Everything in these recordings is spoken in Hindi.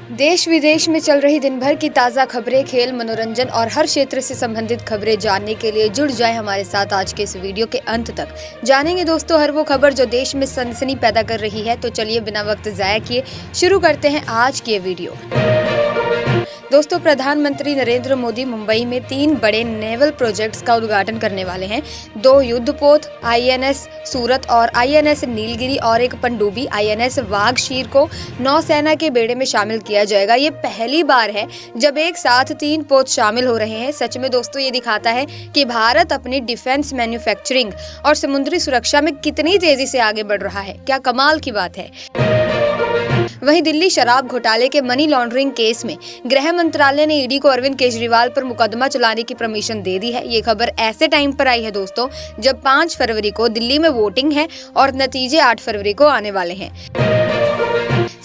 देश विदेश में चल रही दिन भर की ताज़ा खबरें, खेल, मनोरंजन और हर क्षेत्र से संबंधित खबरें जानने के लिए जुड़ जाएं हमारे साथ आज के इस वीडियो के अंत तक। जानेंगे दोस्तों हर वो खबर जो देश में सनसनी पैदा कर रही है। तो चलिए बिना वक्त जाया किए शुरू करते हैं आज की ये वीडियो। दोस्तों प्रधानमंत्री नरेंद्र मोदी मुंबई में 3 बड़े नेवल प्रोजेक्ट्स का उद्घाटन करने वाले हैं। 2 युद्धपोत आईएनएस सूरत और आईएनएस नीलगिरी और एक पनडुब्बी आईएनएस वाघशीर को नौसेना के बेड़े में शामिल किया जाएगा। ये पहली बार है जब एक साथ 3 पोत शामिल हो रहे हैं। सच में दोस्तों ये दिखाता है कि भारत अपनी डिफेंस मैन्युफैक्चरिंग और समुद्री सुरक्षा में कितनी तेजी से आगे बढ़ रहा है। क्या कमाल की बात है। वहीं दिल्ली शराब घोटाले के मनी लॉन्ड्रिंग केस में गृह मंत्रालय ने ईडी को अरविंद केजरीवाल पर मुकदमा चलाने की परमिशन दे दी है। ये खबर ऐसे टाइम पर आई है दोस्तों जब 5 फरवरी को दिल्ली में वोटिंग है और नतीजे 8 फरवरी को आने वाले हैं।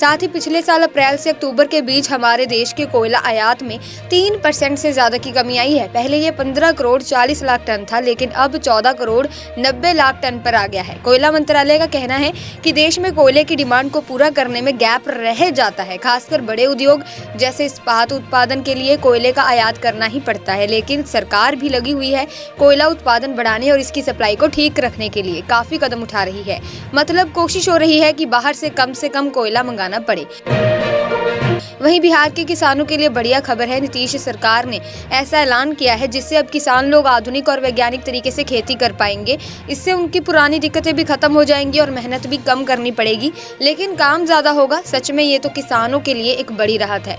साथ ही पिछले साल अप्रैल से अक्टूबर के बीच हमारे देश के कोयला आयात में 3% से ज्यादा की कमी आई है। पहले ये 15 करोड़ 40 लाख टन था, लेकिन अब 14 करोड़ 90 लाख टन पर आ गया है। कोयला मंत्रालय का कहना है कि देश में कोयले की डिमांड को पूरा करने में गैप रह जाता है। खासकर बड़े उद्योग जैसे इस्पात उत्पादन के लिए कोयले का आयात करना ही पड़ता है, लेकिन सरकार भी लगी हुई है कोयला उत्पादन बढ़ाने और इसकी सप्लाई को ठीक रखने के लिए काफी कदम उठा रही है। मतलब कोशिश हो रही है कि बाहर से कम कोयला मंगाना पड़े। वहीं बिहार के किसानों के लिए बढ़िया खबर है। नीतीश सरकार ने ऐसा ऐलान किया है जिससे अब किसान लोग आधुनिक और वैज्ञानिक तरीके से खेती कर पाएंगे। इससे उनकी पुरानी दिक्कतें भी खत्म हो जाएंगी और मेहनत भी कम करनी पड़ेगी, लेकिन काम ज्यादा होगा। सच में ये तो किसानों के लिए एक बड़ी राहत है।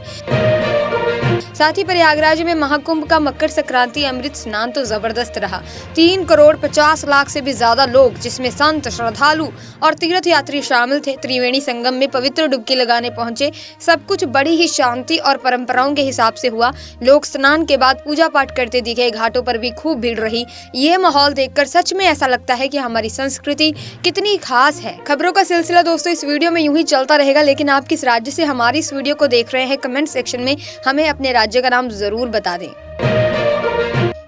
साथ ही प्रयागराज में महाकुंभ का मकर संक्रांति अमृत स्नान तो जबरदस्त रहा। 3 करोड़ 50 लाख से भी ज्यादा लोग, जिसमें संत, श्रद्धालु और तीर्थ यात्री शामिल थे, त्रिवेणी संगम में पवित्र डुबकी लगाने पहुंचे। सब कुछ बड़ी ही शांति और परंपराओं के हिसाब से हुआ। लोग स्नान के बाद पूजा पाठ करते दिखे। घाटों पर भी खूब भीड़ रही। ये माहौल देखकर सच में ऐसा लगता है कि हमारी संस्कृति कितनी खास है। खबरों का सिलसिला दोस्तों इस वीडियो में यूं ही चलता रहेगा, लेकिन आप किस राज्य से हमारी इस वीडियो को देख रहे हैं कमेंट सेक्शन में हमें अपने राज्य का नाम जरूर बता दें।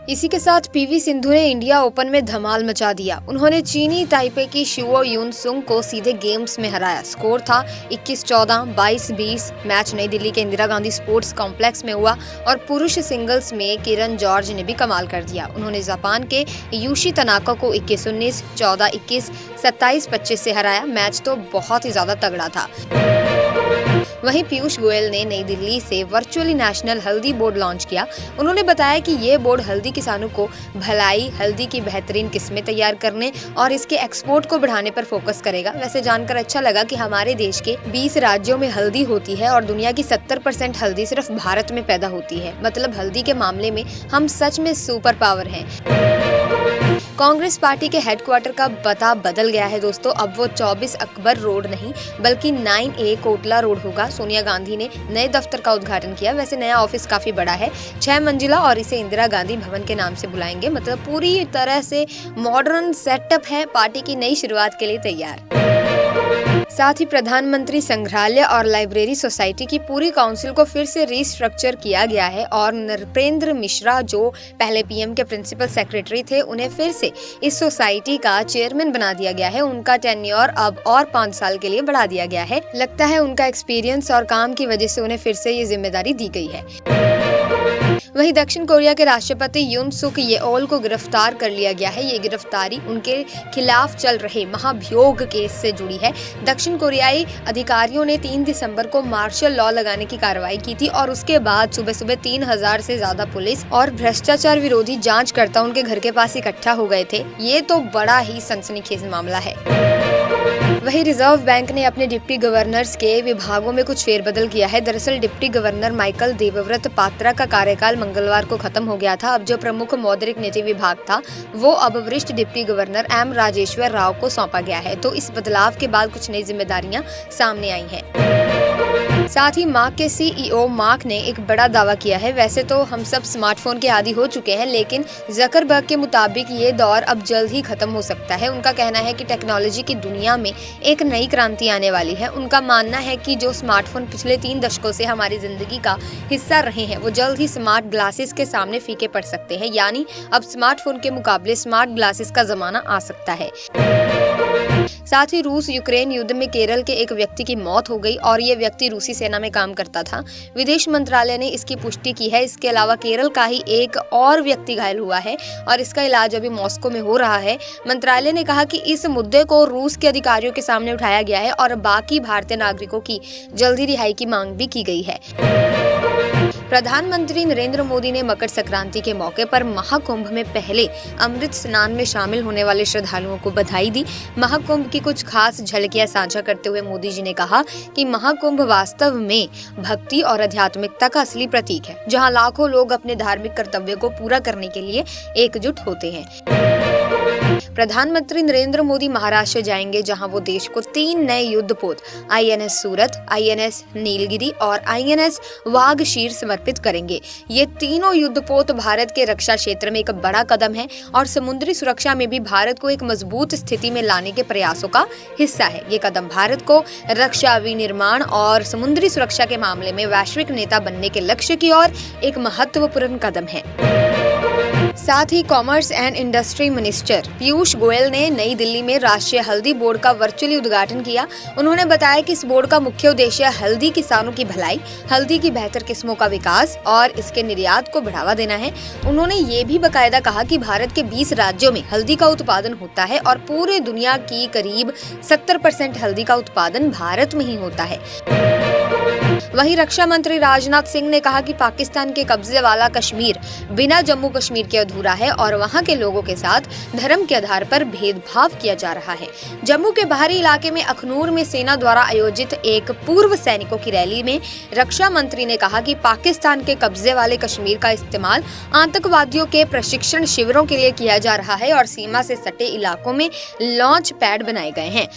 इसी के साथ पीवी सिंधु ने इंडिया ओपन में धमाल मचा दिया। उन्होंने चीनी ताइपे की शुओ युन सुंग को सीधे गेम्स में हराया। स्कोर था 21-14, 22-20। मैच नई दिल्ली के इंदिरा गांधी स्पोर्ट्स कॉम्प्लेक्स में हुआ और पुरुष सिंगल्स में किरण जॉर्ज ने भी कमाल कर दिया। उन्होंने जापान के यूशी तनाका को 21-19, 14-21, 27-25 से हराया। मैच तो बहुत ही ज्यादा तगड़ा था। वहीं पीयूष गोयल ने नई दिल्ली से वर्चुअली नेशनल हल्दी बोर्ड लॉन्च किया। उन्होंने बताया कि ये बोर्ड हल्दी किसानों को भलाई, हल्दी की बेहतरीन किस्में तैयार करने और इसके एक्सपोर्ट को बढ़ाने पर फोकस करेगा। वैसे जानकर अच्छा लगा कि हमारे देश के 20 राज्यों में हल्दी होती है और दुनिया की 70% हल्दी सिर्फ भारत में पैदा होती है। मतलब हल्दी के मामले में हम सच में सुपर पावर हैं। कांग्रेस पार्टी के हेडक्वार्टर का पता बदल गया है दोस्तों। अब वो 24 अकबर रोड नहीं बल्कि 9A कोटला रोड होगा। सोनिया गांधी ने नए दफ्तर का उद्घाटन किया। वैसे नया ऑफिस काफी बड़ा है, 6 मंजिला, और इसे इंदिरा गांधी भवन के नाम से बुलाएंगे। मतलब पूरी तरह से मॉडर्न सेटअप है। पार्टी की नई शुरुआत के लिए तैयार। साथ ही प्रधानमंत्री संग्रहालय और लाइब्रेरी सोसाइटी की पूरी काउंसिल को फिर से रीस्ट्रक्चर किया गया है और नृपेंद्र मिश्रा जो पहले पीएम के प्रिंसिपल सेक्रेटरी थे, उन्हें फिर से इस सोसाइटी का चेयरमैन बना दिया गया है। उनका टेन्योर अब और 5 साल के लिए बढ़ा दिया गया है। लगता है उनका एक्सपीरियंस और काम की वजह से उन्हें फिर से ये जिम्मेदारी दी गई है। वहीं दक्षिण कोरिया के राष्ट्रपति यून सुक येओल को गिरफ्तार कर लिया गया है। ये गिरफ्तारी उनके खिलाफ चल रहे महाभियोग केस से जुड़ी है। दक्षिण कोरियाई अधिकारियों ने 3 दिसंबर को मार्शल लॉ लगाने की कार्रवाई की थी और उसके बाद सुबह सुबह 3000 से ज्यादा पुलिस और भ्रष्टाचार विरोधी जांचकर्ता उनके घर के पास इकट्ठा हो गए थे। ये तो बड़ा ही सनसनीखेज मामला है। वहीं रिजर्व बैंक ने अपने डिप्टी गवर्नर्स के विभागों में कुछ फेरबदल किया है। दरअसल deputy governor Michael Devvrat Patra का कार्यकाल मंगलवार को खत्म हो गया था। अब जो प्रमुख मौद्रिक नीति विभाग था वो अब वरिष्ठ deputy governor M Rajeshwar Rao को सौंपा गया है। तो इस बदलाव के बाद कुछ नई जिम्मेदारियां सामने आई हैं। साथ ही मार्क के सीईओ मार्क ने एक बड़ा दावा किया है। वैसे तो हम सब स्मार्टफोन के आदी हो चुके हैं, लेकिन जकरबर्ग के मुताबिक ये दौर अब जल्द ही खत्म हो सकता है। उनका कहना है कि टेक्नोलॉजी की दुनिया में एक नई क्रांति आने वाली है। उनका मानना है कि जो स्मार्टफोन पिछले 3 दशकों से हमारी जिंदगी का हिस्सा रहे हैं वो जल्द ही स्मार्ट ग्लासेस के सामने फीके पड़ सकते हैं। यानी अब स्मार्टफोन के मुकाबले स्मार्ट ग्लासेस का जमाना आ सकता है। साथ ही रूस यूक्रेन युद्ध में केरल के एक व्यक्ति की मौत हो गई और ये व्यक्ति रूसी सेना में काम करता था। विदेश मंत्रालय ने इसकी पुष्टि की है। इसके अलावा केरल का ही एक और व्यक्ति घायल हुआ है और इसका इलाज अभी मॉस्को में हो रहा है। मंत्रालय ने कहा कि इस मुद्दे को रूस के अधिकारियों के सामने उठाया गया है और बाकी भारतीय नागरिकों की जल्दी रिहाई की मांग भी की गई है। प्रधानमंत्री नरेंद्र मोदी ने मकर संक्रांति के मौके पर महाकुंभ में पहले अमृत स्नान में शामिल होने वाले श्रद्धालुओं को बधाई दी। महाकुंभ की कुछ खास झलकियां साझा करते हुए मोदी जी ने कहा कि महाकुंभ वास्तव में भक्ति और आध्यात्मिकता का असली प्रतीक है, जहां लाखों लोग अपने धार्मिक कर्तव्य को पूरा करने के लिए एकजुट होते हैं। प्रधानमंत्री नरेंद्र मोदी महाराष्ट्र जाएंगे, जहां वो देश को 3 नए युद्धपोत INS सूरत, INS नीलगिरी और INS वाघशीर समर्पित करेंगे। ये तीनों युद्धपोत भारत के रक्षा क्षेत्र में एक बड़ा कदम है और समुद्री सुरक्षा में भी भारत को एक मजबूत स्थिति में लाने के प्रयासों का हिस्सा है। ये कदम भारत को रक्षा विनिर्माण और समुद्री सुरक्षा के मामले में वैश्विक नेता बनने के लक्ष्य की ओर एक महत्वपूर्ण कदम है। साथ ही commerce and industry minister Piyush Goyal ने नई दिल्ली में राष्ट्रीय हल्दी बोर्ड का वर्चुअली उद्घाटन किया। उन्होंने बताया कि इस बोर्ड का मुख्य उद्देश्य हल्दी किसानों की भलाई, हल्दी की बेहतर किस्मों का विकास और इसके निर्यात को बढ़ावा देना है। उन्होंने ये भी बाकायदा कहा कि भारत के 20 राज्यों में हल्दी का उत्पादन होता है और पूरे दुनिया की करीब 70% हल्दी का उत्पादन भारत में ही होता है। वहीं रक्षा मंत्री राजनाथ सिंह ने कहा कि पाकिस्तान के कब्जे वाला कश्मीर बिना जम्मू कश्मीर के अधूरा है और वहां के लोगों के साथ धर्म के आधार पर भेदभाव किया जा रहा है। जम्मू के बाहरी इलाके में अखनूर में सेना द्वारा आयोजित एक पूर्व सैनिकों की रैली में रक्षा मंत्री ने कहा कि पाकिस्तान के कब्जे वाले कश्मीर का इस्तेमाल आतंकवादियों के प्रशिक्षण शिविरों के लिए किया जा रहा है और सीमा से सटे इलाकों में लॉन्च पैड बनाए गए हैं।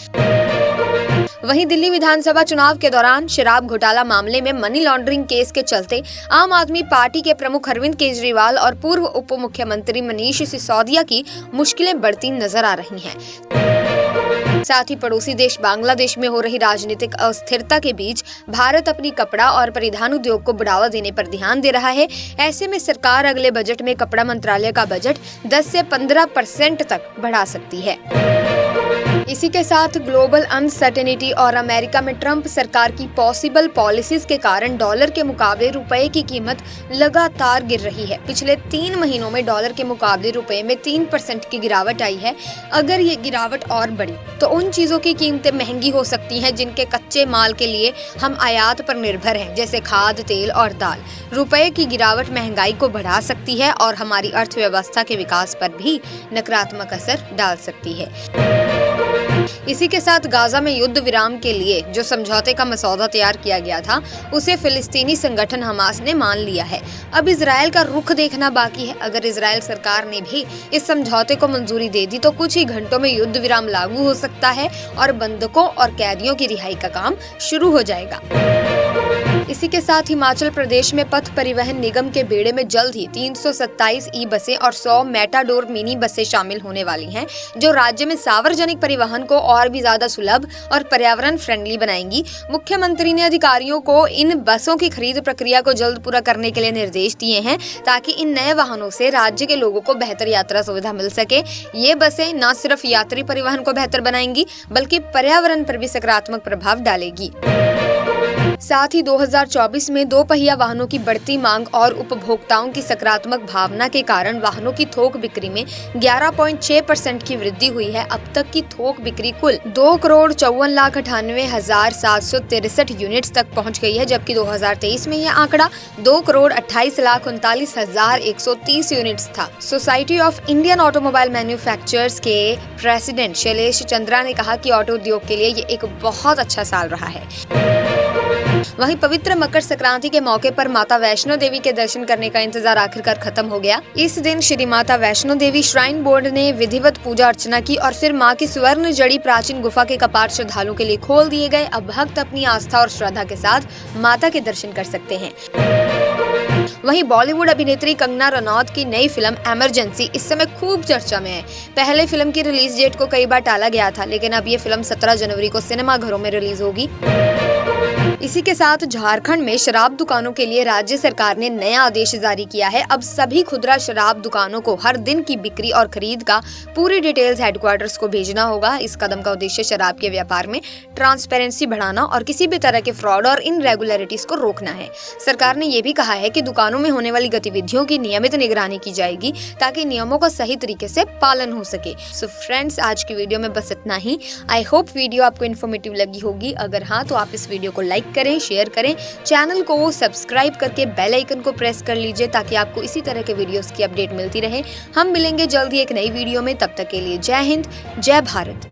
वहीं दिल्ली विधानसभा चुनाव के दौरान शराब घोटाला मामले में मनी लॉन्ड्रिंग केस के चलते आम आदमी पार्टी के प्रमुख अरविंद केजरीवाल और पूर्व उप मुख्यमंत्री मनीष सिसोदिया की मुश्किलें बढ़ती नजर आ रही हैं। साथ ही पड़ोसी देश बांग्लादेश में हो रही राजनीतिक अस्थिरता के बीच भारत अपनी कपड़ा और परिधान उद्योग को बढ़ावा देने पर ध्यान दे रहा है। ऐसे में सरकार अगले बजट में कपड़ा मंत्रालय का बजट 10 से 15% तक बढ़ा सकती है। इसी के साथ ग्लोबल अनसर्टेनिटी और अमेरिका में ट्रंप सरकार की पॉसिबल पॉलिसीज के कारण डॉलर के मुकाबले रुपए की कीमत लगातार गिर रही है। पिछले 3 महीनों में डॉलर के मुकाबले रुपए में 3% की गिरावट आई है। अगर ये गिरावट और बढ़ी तो उन चीजों की कीमतें महंगी हो सकती हैं जिनके कच्चे माल के लिए हम आयात पर निर्भर हैं, जैसे खाद, तेल और दाल। रुपए की गिरावट महंगाई को बढ़ा सकती है और हमारी अर्थव्यवस्था के विकास पर भी नकारात्मक असर डाल सकती है। इसी के साथ गाजा में युद्ध विराम के लिए जो समझौते का मसौदा तैयार किया गया था, उसे फिलिस्तीनी संगठन हमास ने मान लिया है। अब इजराइल का रुख देखना बाकी है। अगर इजराइल सरकार ने भी इस समझौते को मंजूरी दे दी तो कुछ ही घंटों में युद्ध विराम लागू हो सकता है और बंधकों और कैदियों की रिहाई का काम शुरू हो जाएगा। इसी के साथ हिमाचल प्रदेश में पथ परिवहन निगम के बेड़े में जल्द ही 327 ई बसें और 100 मेटाडोर मिनी बसें शामिल होने वाली हैं, जो राज्य में सार्वजनिक परिवहन को और भी ज्यादा सुलभ और पर्यावरण फ्रेंडली बनाएंगी। मुख्यमंत्री ने अधिकारियों को इन बसों की खरीद प्रक्रिया को जल्द पूरा करने के लिए निर्देश दिए हैं, ताकि इन नए वाहनों से राज्य के लोगों को बेहतर यात्रा सुविधा मिल सके। ये बसें न सिर्फ यात्री परिवहन को बेहतर बनाएंगी, बल्कि पर्यावरण पर भी सकारात्मक प्रभाव डालेगी। साथ ही 2024 में 2 पहिया वाहनों की बढ़ती मांग और उपभोक्ताओं की सकारात्मक भावना के कारण वाहनों की थोक बिक्री में 11.6% की वृद्धि हुई है। अब तक की थोक बिक्री कुल 2,54,98,763 यूनिट्स तक पहुंच गई है, जबकि 2023 में यह आंकड़ा 2,28,39,130 यूनिट्स था। Society of Indian automobile manufacturers के प्रेसिडेंट शैलेश चंद्रा ने कहा कि ऑटो उद्योग के लिए ये एक बहुत अच्छा साल रहा है। वहीं पवित्र मकर संक्रांति के मौके पर माता वैष्णो देवी के दर्शन करने का इंतजार आखिरकार खत्म हो गया। इस दिन श्री माता वैष्णो देवी श्राइन बोर्ड ने विधिवत पूजा अर्चना की और फिर मां की स्वर्ण जड़ी प्राचीन गुफा के कपाट श्रद्धालुओं के लिए खोल दिए गए। अब भक्त अपनी आस्था और श्रद्धा के साथ माता के दर्शन कर सकते हैं। वहीं बॉलीवुड अभिनेत्री कंगना रनौत की नई फिल्म इमरजेंसी इस समय खूब चर्चा में है। पहले फिल्म की रिलीज डेट को कई बार टाला गया था, लेकिन अब ये फिल्म 17 जनवरी को सिनेमा घरों में रिलीज होगी। इसी के साथ झारखंड में शराब दुकानों के लिए राज्य सरकार ने नया आदेश जारी किया है। अब सभी खुदरा शराब दुकानों को हर दिन की बिक्री और खरीद का पूरी डिटेल्स हेडक्वार्टर्स को भेजना होगा। इस कदम का उद्देश्य शराब के व्यापार में ट्रांसपेरेंसी बढ़ाना और किसी भी तरह के फ्रॉड और इनरेगुलरिटीज को रोकना है। सरकार ने यह भी कहा है कि दुकानों में होने वाली गतिविधियों की नियमित निगरानी की जाएगी ताकि नियमों का सही तरीके से पालन हो सके। सो फ्रेंड्स, आज की वीडियो में बस इतना ही। आई होप वीडियो आपको इन्फॉर्मेटिव लगी होगी। अगर हाँ तो आप इस वीडियो को लाइक करें, शेयर करें, चैनल को सब्सक्राइब करके बेल आइकन को प्रेस कर लीजिए ताकि आपको इसी तरह के वीडियोस की अपडेट मिलती रहे। हम मिलेंगे जल्दी एक नई वीडियो में, तब तक के लिए जय हिंद, जय भारत।